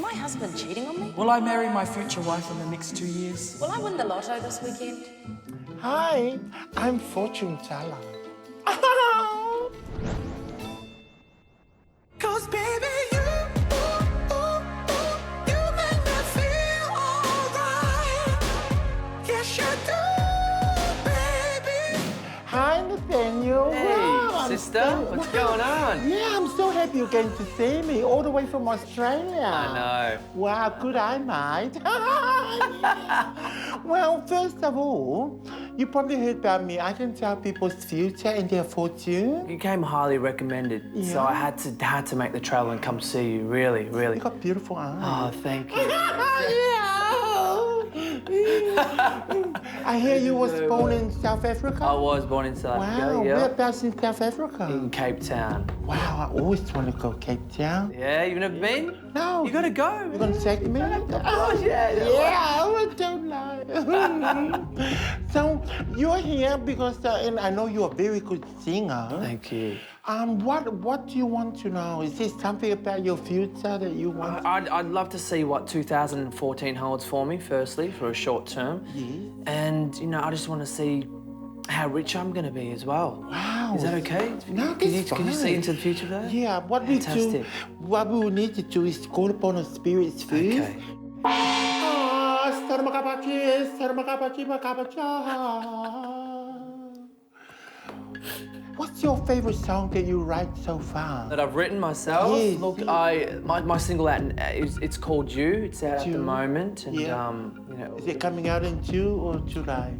my husband cheating on me? Will I marry my future wife in the next 2 years? Will I win the lotto this weekend? Hi, I'm Fortune Tala. Cause baby, you make me feel alright. Yes, you do, baby. Hi, Nathaniel. Hey, Wow, I'm sister, so- what's going on? Yeah, I'm so happy you came to see me all the way from Australia. I know. Wow, good eye, mate. Well, first of all, you probably heard about me. I can tell people's future and their fortune. You came highly recommended, so Yeah. I had to make the travel and come see you. Really, really. You got beautiful eyes. Oh, thank you. I hear you was born in South Africa. I was born in South Africa. Wow, Yeah. whereabouts in South Africa? In Cape Town. Wow, I always want to go Cape Town. Yeah, you've never been? No. You gotta go. You're gonna take me? Of course, yeah. Yeah, I don't lie. So you're here because, and I know you're a very good singer. Thank you. What do you want to know? Is there something about your future that you want? I'd love to see what 2014 holds for me, firstly, for a short term. Yes. And, you know, I just want to see how rich I'm going to be as well. Wow. Is that okay? No, Can you that's see fine. into the future there? Yeah, what Fantastic. we will need to do is call upon the spirits first. Okay. What's your favorite song that you write so far? That I've written myself. Yes, Look, yes. my single out it's called You. It's out at the You. moment, and Yeah. you know. Is it coming out in June or July?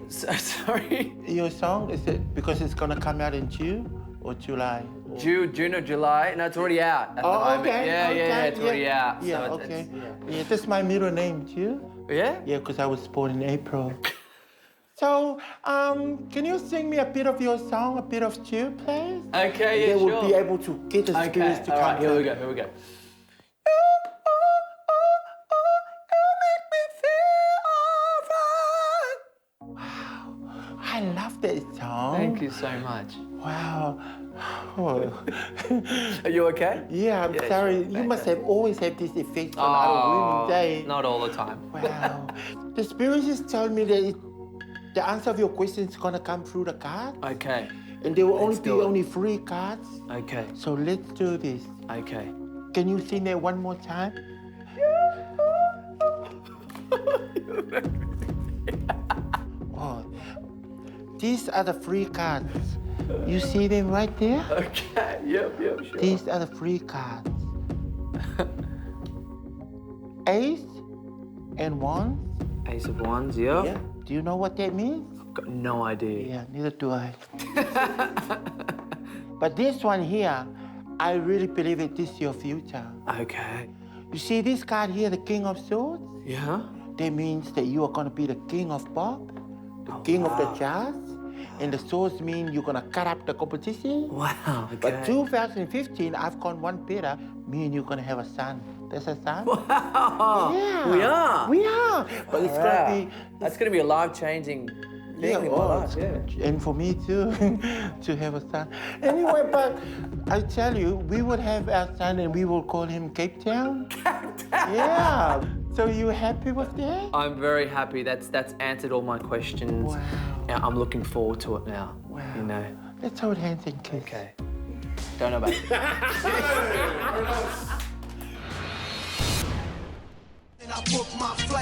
Sorry. Your song, is it because it's gonna come out in June or July? Or- June or July? No, it's already out at the Oh, moment. okay. Yeah, okay, yeah, it's already out. Yeah, so okay. It's, Yeah, that's my middle name, Ju. yeah. Yeah, because I was born in April. So, can you sing me a bit of your song, a bit of Ju, please? Okay, yeah, They sure. will be able to get the Okay, spirits to all come right, here down. we go, here we go. I love that song. Thank you so much. Wow. Oh. Are you okay? Yeah, I'm Yeah, sorry. sure. You must have always had this effect on Oh, Halloween day. not all the time. Wow. The spirits just told me that the answer of your question is gonna come through the card, Okay, and there will only Let's be do it. only 3 cards. okay, So let's do this. okay. Can you sing that one more time? Oh, these are the 3 cards. You see them right there? Okay, yep, sure. These are the 3 cards. Ace and Wands. Ace of Wands, yeah. Yeah. Do you know what that means? Got no idea. Yeah, neither do I. But this one here, I really believe that this is your future. Okay. You see this card here, the King of Swords? Yeah? That means that you are going to be the king of pop, the king of the jazz, and the swords mean you're going to cut up the competition. Wow, okay. But 2015, I've gone one better. Me and you're going to have a son. There's a son? Wow! Yeah. We are! We are. But it's Wow. going to be... That's going to be a life-changing thing in my life, yeah. And for me too, to have a son. Anyway, but I tell you, we would have our son and we will call him Cape Town. Cape Town? Yeah. So you happy with that? I'm very happy. That's answered all my questions. Wow. Yeah, I'm looking forward to it now. Wow. You know. Let's hold hands and kiss. Okay. Don't know about it. And I book my flight.